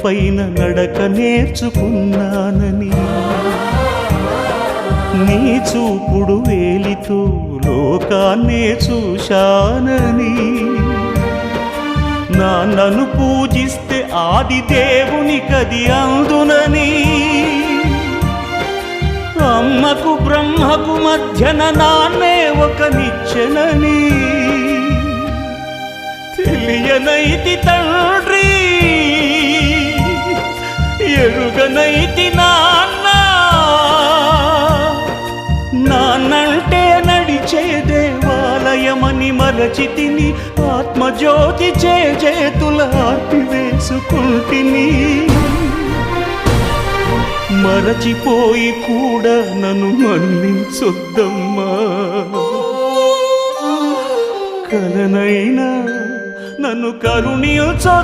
పైన నడక నేర్చుకున్నానని, నీ చూపుడు వేలితో లోకాన్నే చూశానని, నాన్నను పూజిస్తే ఆది దేవుని కది అందునని, అమ్మకు బ్రహ్మకు మధ్యన నాన్నే ఒక నిచ్చెనని తెలియనైతి తండ్రి, ఎరుగనైతి నాన్న. నాన్నంటే నడిచే దేవాలయమని మరచితిని, ఆత్మజ్యోతి చేతుల ఆర్పివేసుకుంటిని. మరచిపోయి కూడా నన్ను మన్నించొద్దమ్మా, కలనైనా నన్ను కరుణించొద్దు.